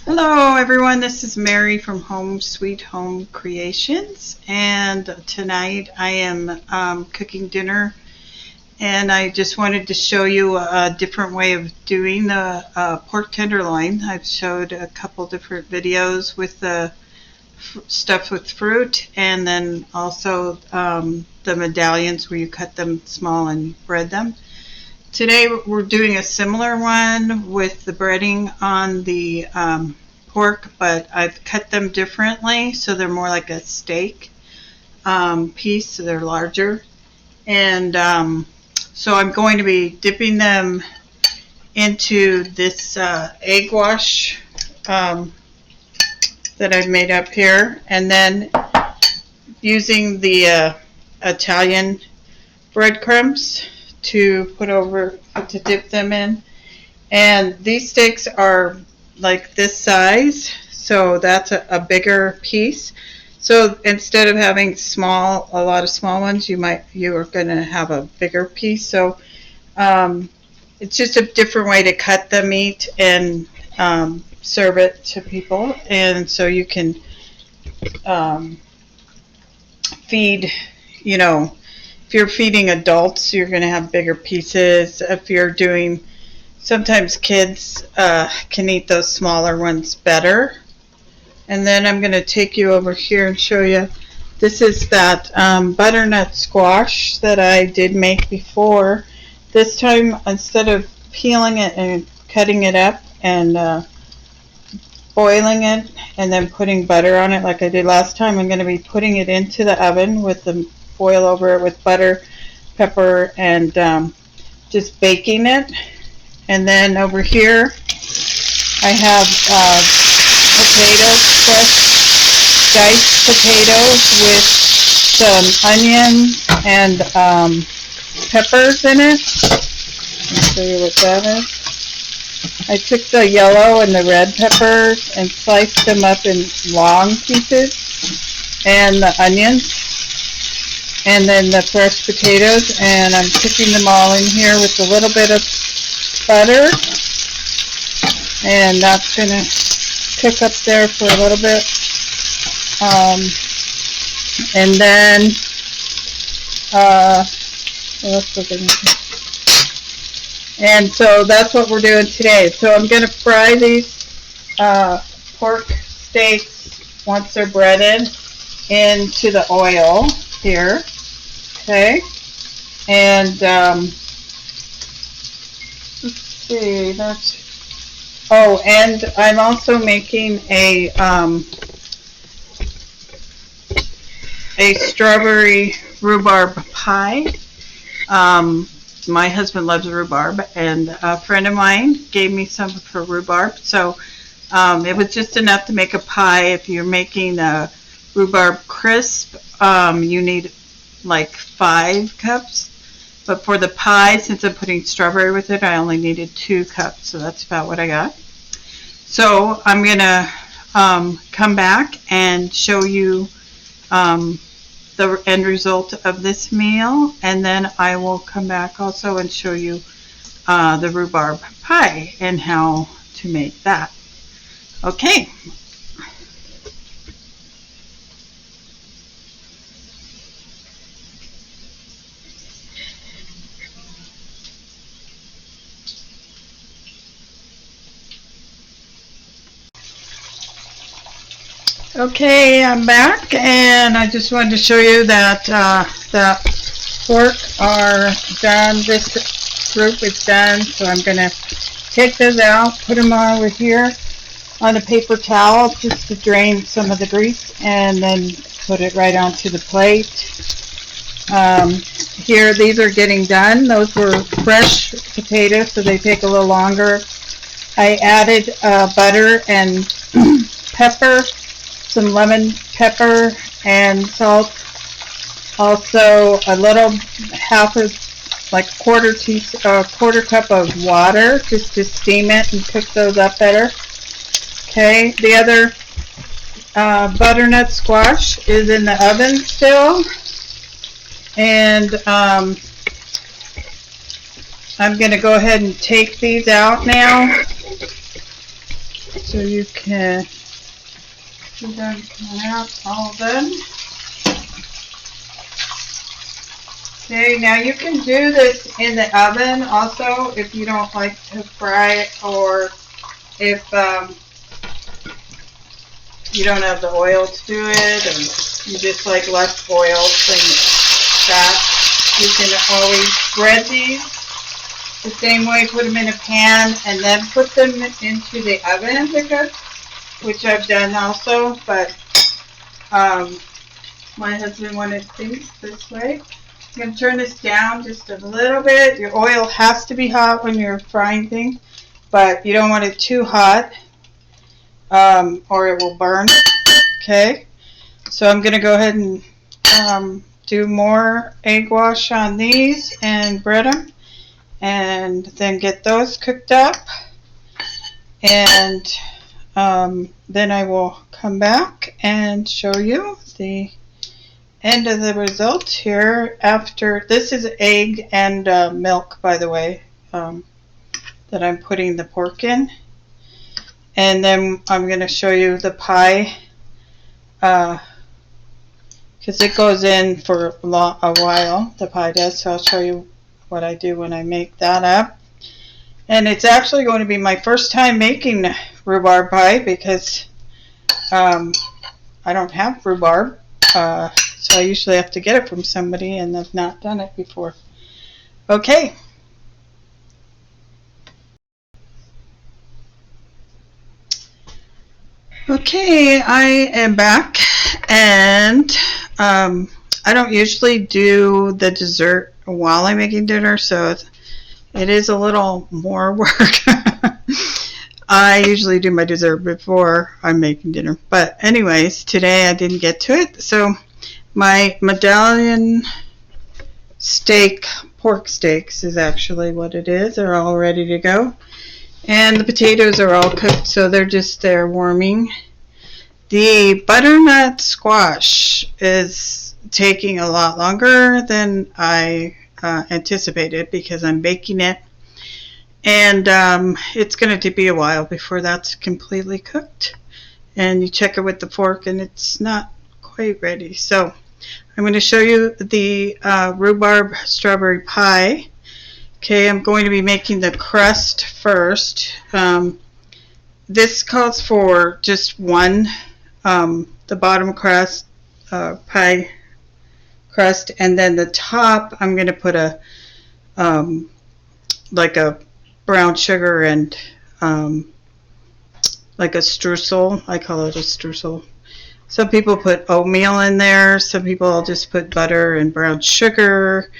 Hello everyone, this is Mary from Home Sweet Home Creations, and tonight I am cooking dinner, and I just wanted to show you a different way of doing the pork tenderloin. I've showed a couple different videos with the stuff with fruit, and then also the medallions where you cut them small and bread them. Today we're doing a similar one with the breading on the pork, but I've cut them differently so they're more like a steak piece, so they're larger. And so I'm going to be dipping them into this egg wash that I've made up here, and then using the Italian breadcrumbs to dip them in. And these steaks are like this size, so that's a bigger piece. So instead of having a lot of small ones, you are going to have a bigger piece. So it's just a different way to cut the meat and serve it to people. And so you can feed, if you're feeding adults, you're going to have bigger pieces. If you're doing, sometimes kids can eat those smaller ones better. And then I'm going to take you over here and show you. This is that butternut squash that I did make before. This time, instead of peeling it and cutting it up and boiling it and then putting butter on it like I did last time, I'm going to be putting it into the oven with the foil over it with butter, pepper, and just baking it. And then over here I have potatoes, fresh diced potatoes with some onions and peppers in it. I'll show you what that is. I took the yellow and the red peppers and sliced them up in long pieces, and the onions, and then the fresh potatoes, and I'm cooking them all in here with a little bit of butter, and that's going to cook up there for a little bit. And then and so that's what we're doing today. So I'm going to fry these pork steaks once they're breaded into the oil here. Okay, and let's see, and I'm also making a strawberry rhubarb pie. My husband loves rhubarb, and a friend of mine gave me some of her rhubarb, so it was just enough to make a pie. If you're making a rhubarb crisp, you need like 5 cups, but for the pie, since I'm putting strawberry with it, I only needed 2 cups, so that's about what I got. So I'm gonna come back and show you the end result of this meal, and then I will come back also and show you the rhubarb pie and how to make that. Okay. Okay, I'm back, and I just wanted to show you that the pork are done. This group is done, so I'm going to take those out, put them over here on a paper towel just to drain some of the grease, and then put it right onto the plate. Here, these are getting done. Those were fresh potatoes, so they take a little longer. I added butter and pepper, some lemon pepper and salt, also a little quarter cup of water just to steam it and cook those up better. Okay, the other butternut squash is in the oven still, and I'm going to go ahead and take these out now. so you can see them coming out, all of them. Okay, now you can do this in the oven also if you don't like to fry it, or if you don't have the oil to do it, or you just like less oil than that. You can always bread these the same way, put them in a pan, and then put them into the oven to cook, which I've done also, but my husband wanted things this way. I'm going to turn this down just a little bit. Your oil has to be hot when you're frying things, but you don't want it too hot or it will burn. Okay, so I'm going to go ahead and do more egg wash on these and bread them, and then get those cooked up, and then I will come back and show you the end of the result here after. This is egg and milk, by the way, that I'm putting the pork in, and then I'm going to show you the pie because it goes in for a while, the pie does, so I'll show you what I do when I make that up. And it's actually going to be my first time making rhubarb pie because I don't have rhubarb, so I usually have to get it from somebody, and I've not done it before. Okay. Okay, I am back, and I don't usually do the dessert while I'm making dinner, so it is a little more work. I usually do my dessert before I'm making dinner, but anyways, today I didn't get to it. So my medallion steak, pork steaks is actually what it is. They're all ready to go, and the potatoes are all cooked, so they're just there warming. The butternut squash is taking a lot longer than I anticipated because I'm baking it, and it's going to be a while before that's completely cooked, and you check it with the fork and it's not quite ready. So I'm going to show you the rhubarb strawberry pie. Okay, I'm going to be making the crust first. This calls for just one, the bottom crust, pie crust, and then the top I'm going to put a like a brown sugar and like a streusel. I call it a streusel. Some people put oatmeal in there, some people just put butter and brown sugar,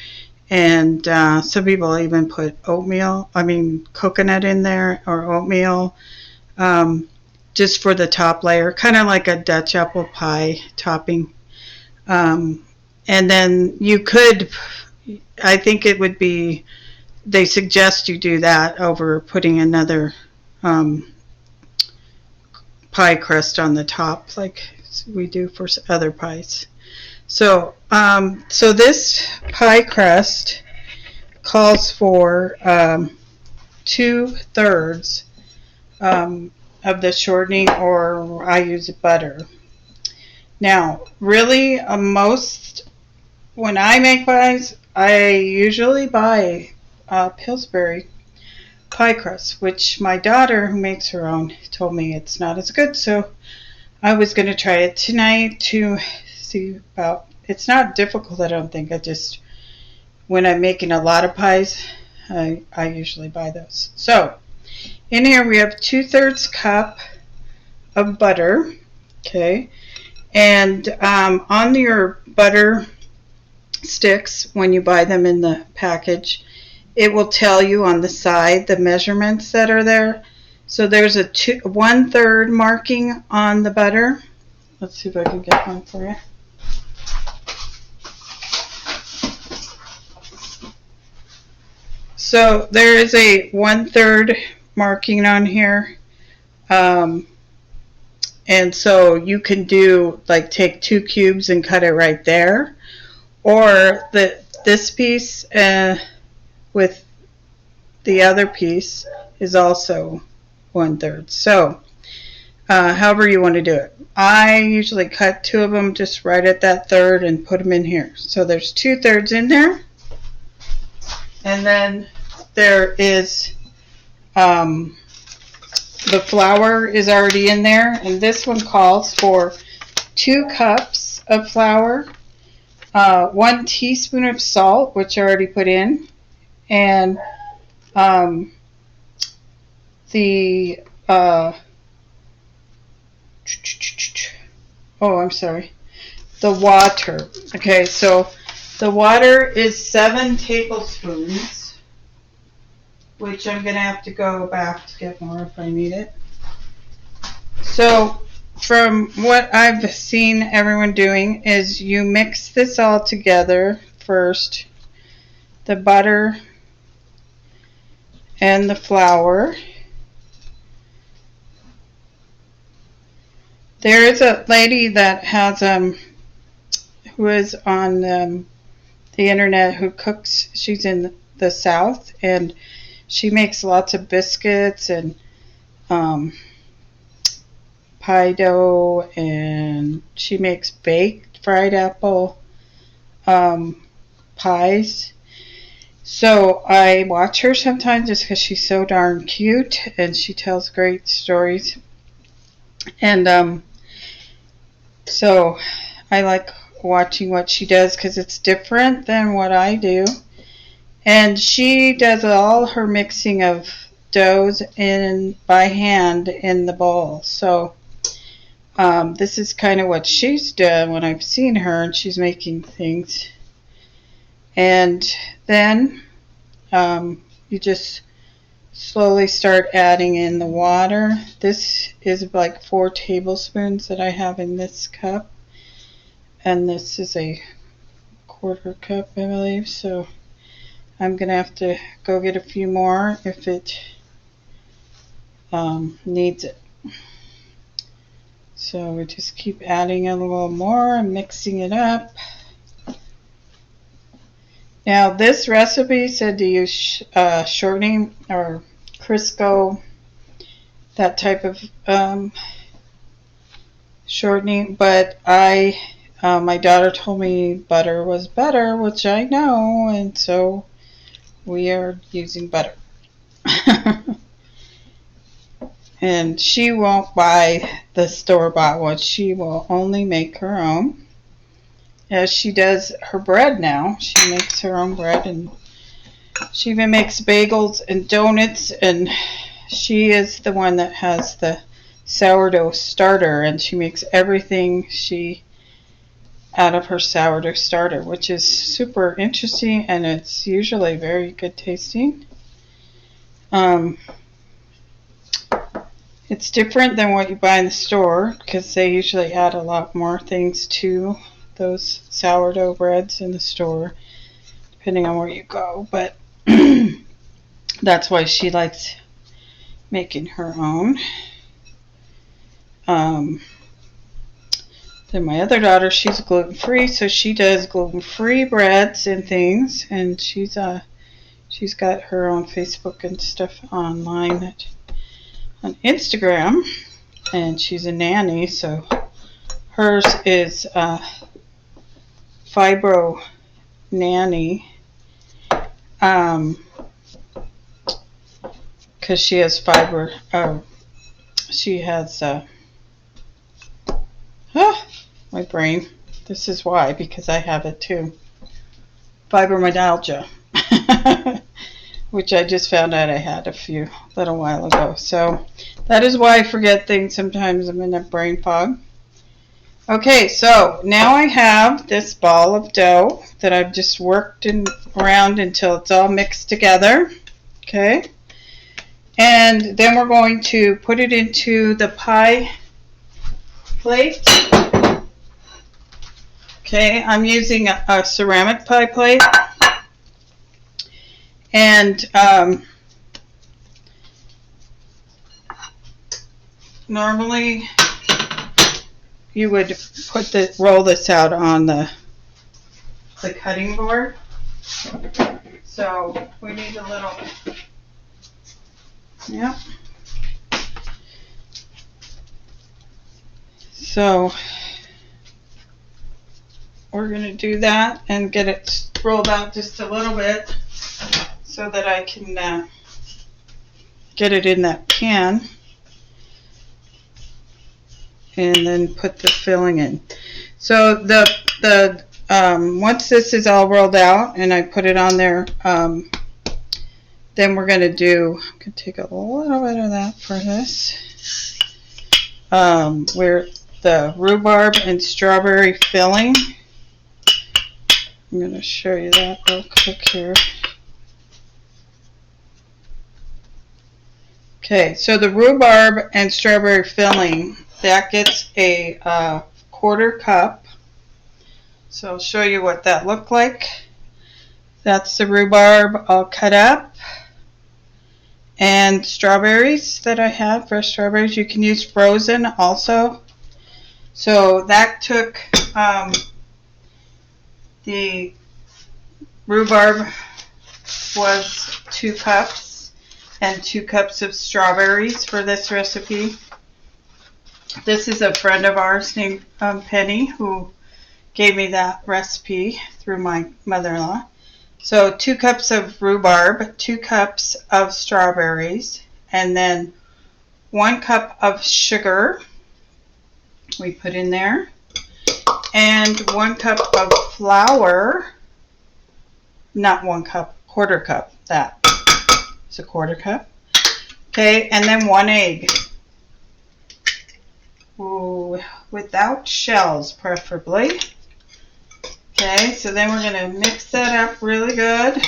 and some people even put coconut in there, or oatmeal, just for the top layer, kind of like a Dutch apple pie topping. And then you could, I think it would be, they suggest you do that over putting another pie crust on the top like we do for other pies. So this pie crust calls for 2/3 of the shortening, or I use butter. Now, really, when I make pies, I usually buy Pillsbury pie crust, which my daughter, who makes her own, told me it's not as good, so I was going to try it tonight to see about. It's not difficult, I don't think. I just, when I'm making a lot of pies, I usually buy those. So in here we have 2/3 cup of butter. Okay, and on your butter sticks, when you buy them in the package, it will tell you on the side the measurements that are there. So there's a 1/3 marking on the butter. Let's see if I can get one for you. So there is a 1/3 marking on here, and so you can do, like, take 2 cubes and cut it right there, or this piece with the other piece is also 1/3. So however you want to do it. I usually cut 2 of them just right at that third and put them in here. So there's 2/3 in there. And then there is the flour is already in there. And this one calls for 2 cups of flour, 1 teaspoon of salt, which I already put in, and the the water. Okay, so the water is 7 tablespoons, which I'm going to have to go back to get more if I need it. So from what I've seen everyone doing is you mix this all together first, the butter and the flour. There is a lady that has who is on the internet who cooks. She's in the South, and she makes lots of biscuits and pie dough, and she makes baked fried apple pies. So I watch her sometimes just because she's so darn cute and she tells great stories. And so I like watching what she does because it's different than what I do. And she does all her mixing of doughs in by hand in the bowl. So this is kind of what she's done when I've seen her and she's making things. And then you just slowly start adding in the water. This is like 4 tablespoons that I have in this cup. And this is a 1/4 cup, I believe. So I'm going to have to go get a few more if it needs it. So we just keep adding a little more and mixing it up. Now this recipe said to use shortening or Crisco, that type of shortening, but my daughter told me butter was better, which I know, and so we are using butter. And she won't buy the store-bought one. She will only make her own. As she does her bread now. She makes her own bread, and she even makes bagels and donuts, and she is the one that has the sourdough starter, and she makes everything out of her sourdough starter, which is super interesting, and it's usually very good tasting. It's different than what you buy in the store because they usually add a lot more things to those sourdough breads in the store, depending on where you go. But that's why she likes making her own. Then my other daughter, she's gluten-free, so she does gluten-free breads and things, and she's got her own Facebook and stuff online on Instagram, and she's a nanny, so hers is Fibro Nanny, because she has fiber. She has my brain. This is why, because I have it too. Fibromyalgia, which I just found out I had a little while ago. So that is why I forget things sometimes. I'm in a brain fog. Okay, so now I have this ball of dough that I've just worked around until it's all mixed together. Okay, and then we're going to put it into the pie plate. Okay, I'm using a ceramic pie plate, and normally you would roll this out on the cutting board. So we need a little, So we're going to do that and get it rolled out just a little bit so that I can get it in that pan and then put the filling in. So once this is all rolled out and I put it on there, then we're going to take a little bit of that for this. Where the rhubarb and strawberry filling. I'm going to show you that real quick here. Okay, so the rhubarb and strawberry filling, that gets a 1/4 cup. So I'll show you what that looked like. That's the rhubarb all cut up. And strawberries that I have, fresh strawberries. You can use frozen also. So that took the rhubarb was 2 cups and 2 cups of strawberries for this recipe. This is a friend of ours named Penny who gave me that recipe through my mother-in-law. So 2 cups of rhubarb, 2 cups of strawberries, and then 1 cup of sugar we put in there, and 1 cup of flour, not 1 cup, 1/4 cup, that. It's a 1/4 cup. Okay, and then 1 egg. Ooh, without shells, preferably. Okay, so then we're going to mix that up really good.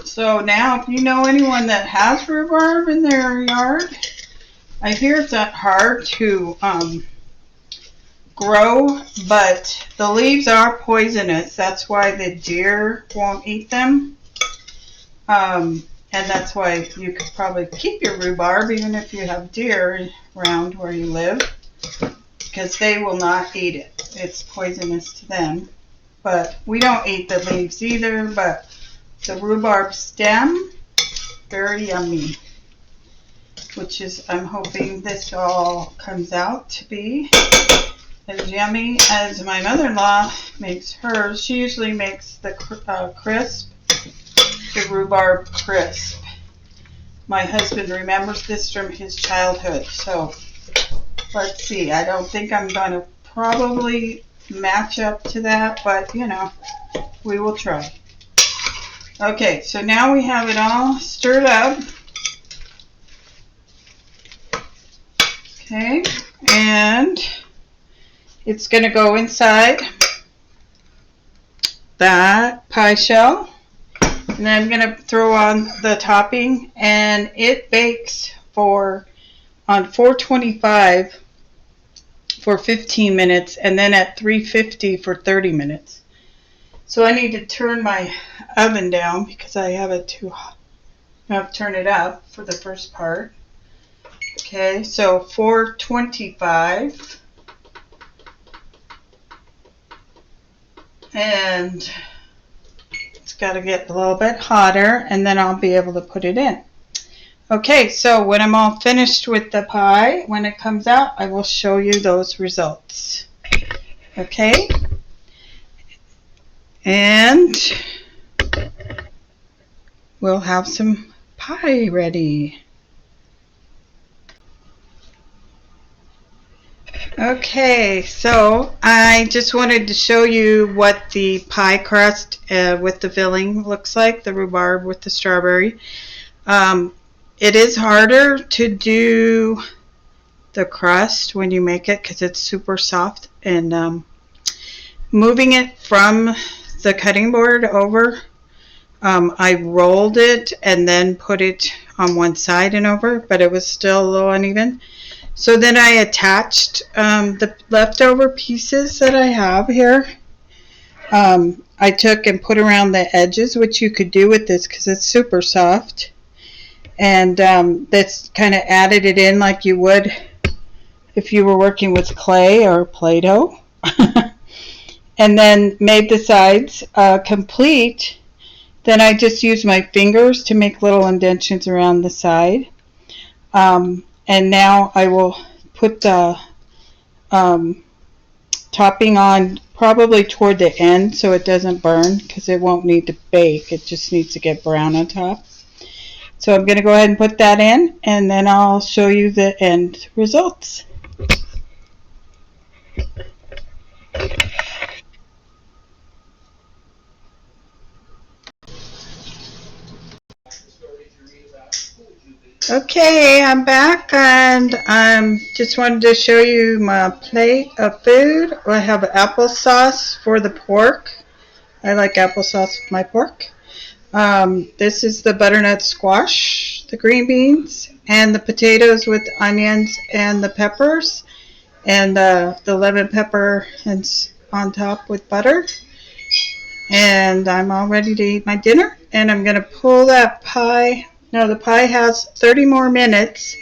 So now, if you know anyone that has rhubarb in their yard, I hear it's not hard to grow, but the leaves are poisonous. That's why the deer won't eat them. And that's why you could probably keep your rhubarb even if you have deer around where you live, because they will not eat it. It's poisonous to them. But we don't eat the leaves either, but the rhubarb stem, very yummy. Which is, I'm hoping this all comes out to be as yummy as my mother-in-law makes hers. She usually makes the crisp, the rhubarb crisp. My husband remembers this from his childhood, so let's see. I don't think I'm going to probably match up to that, but you know, we will try. Okay, so now we have it all stirred up. Okay, and it's going to go inside that pie shell. And then I'm going to throw on the topping, and it bakes on 425 for 15 minutes, and then at 350 for 30 minutes. So I need to turn my oven down because I have it too hot. I have to turn it up for the first part. Okay, so 425. And it's got to get a little bit hotter, and then I'll be able to put it in. Okay, so when I'm all finished with the pie, when it comes out, I will show you those results. Okay, and we'll have some pie ready. Okay, so I just wanted to show you what the pie crust with the filling looks like, the rhubarb with the strawberry. It is harder to do the crust when you make it because it's super soft, and moving it from the cutting board over, I rolled it and then put it on one side and over, but it was still a little uneven. So then I attached the leftover pieces that I have here. I took and put around the edges, which you could do with this because it's super soft. And that's kind of added it in like you would if you were working with clay or Play-Doh. And then made the sides complete. Then I just use my fingers to make little indentions around the side. And now I will put the topping on probably toward the end so it doesn't burn, because it won't need to bake. It just needs to get brown on top. So I'm going to go ahead and put that in, and then I'll show you the end results. Okay, I'm back, and just wanted to show you my plate of food. I have applesauce for the pork. I like applesauce with my pork. This is the butternut squash, the green beans, and the potatoes with onions and the peppers, and the lemon pepper and on top with butter. And I'm all ready to eat my dinner, and I'm going to pull that pie. Now the pie has 30 more minutes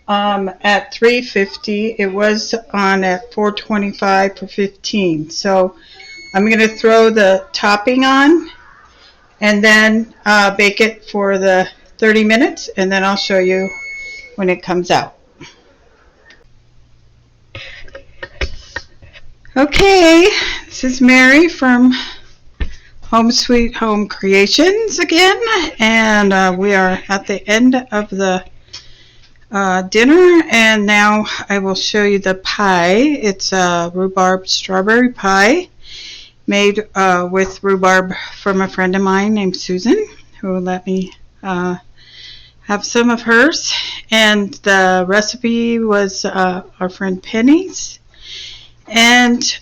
at 350. It was on at 425 for 15. So I'm going to throw the topping on and then bake it for the 30 minutes, and then I'll show you when it comes out. Okay, this is Mary from Home Sweet Home Creations again, and we are at the end of the dinner, and now I will show you the pie. It's a rhubarb strawberry pie made with rhubarb from a friend of mine named Susan, who let me have some of hers, and the recipe was our friend Penny's, and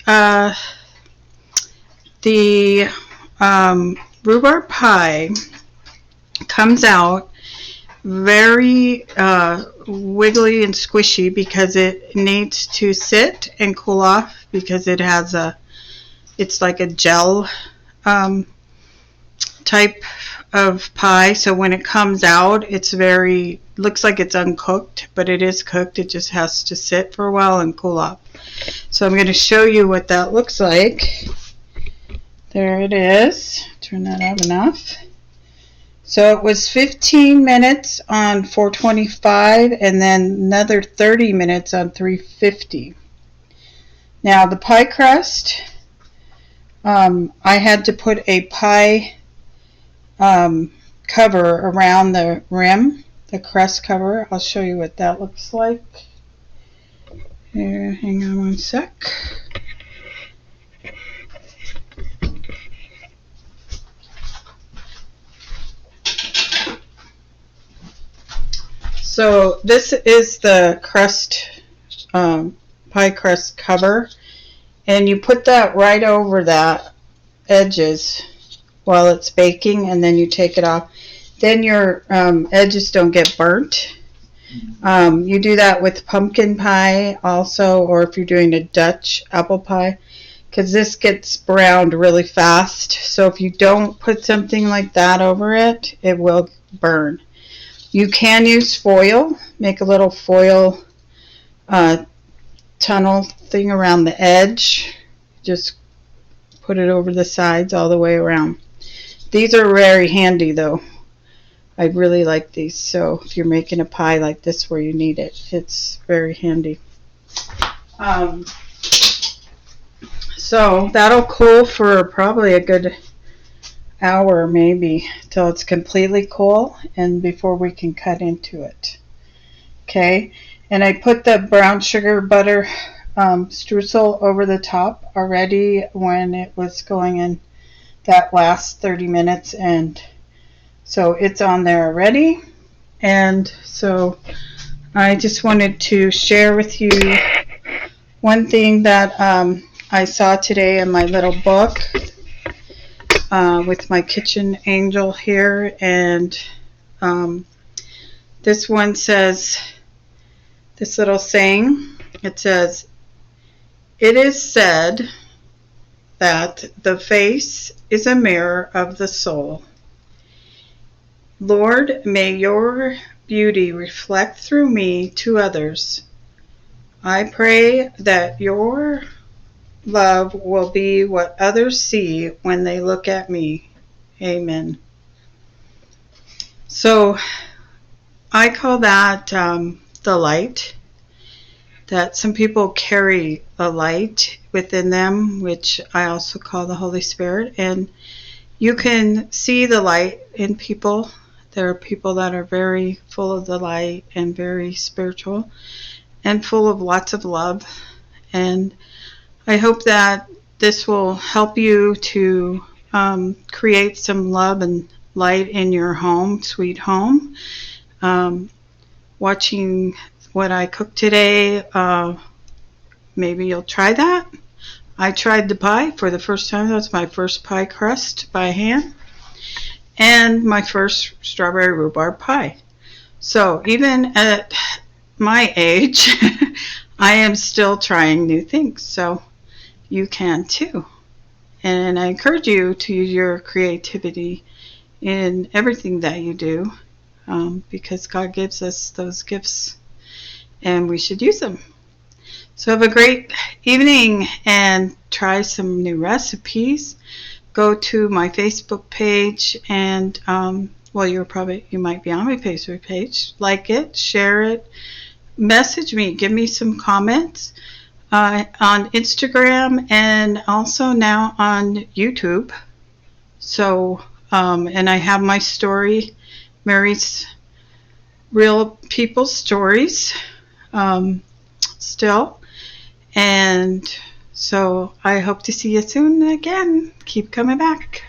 the rhubarb pie comes out very wiggly and squishy because it needs to sit and cool off, because it has it's like a gel type of pie. So when it comes out, it's looks like it's uncooked, but it is cooked. It just has to sit for a while and cool off. So I'm going to show you what that looks like. There it is. Turn that up enough. So it was 15 minutes on 425 and then another 30 minutes on 350. Now the pie crust, I had to put a pie cover around the rim, the crust cover. I'll show you what that looks like. Here, hang on one sec. So this is the crust, pie crust cover, and you put that right over the edges while it's baking, and then you take it off. Then your edges don't get burnt. You do that with pumpkin pie also, or if you're doing a Dutch apple pie, because this gets browned really fast. So if you don't put something like that over it, it will burn. You can use foil, make a little foil tunnel thing around the edge. Just put it over the sides all the way around. These are very handy though. I really like these. So if you're making a pie like this where you need it, it's very handy. So that'll cool for probably a good hour, maybe, till it's completely cool and before we can cut into it. Okay, and I put the brown sugar butter streusel over the top already when it was going in that last 30 minutes, and so it's on there already. And so I just wanted to share with you one thing that I saw today in my little book with my kitchen angel here, and this one says, this little saying, it says, "It is said that the face is a mirror of the soul. Lord, may your beauty reflect through me to others. I pray that your love will be what others see when they look at me. Amen. So I call that the light, that some people carry a light within them, which I also call the Holy Spirit. And you can see the light in people. There are people that are very full of the light and very spiritual and full of lots of love. And I hope that this will help you to create some love and light in your home, sweet home. Watching what I cooked today, maybe you'll try that. I tried the pie for the first time. That's my first pie crust by hand, and my first strawberry rhubarb pie. So even at my age, I am still trying new things. So you can too. And I encourage you to use your creativity in everything that you do, because God gives us those gifts and we should use them. So have a great evening and try some new recipes. Go to my Facebook page and well, you might be on my Facebook page. Like it, share it, message me, give me some comments on Instagram and also now on YouTube. So and I have my story, Mary's Real People Stories, still. And so I hope to see you soon again. Keep coming back.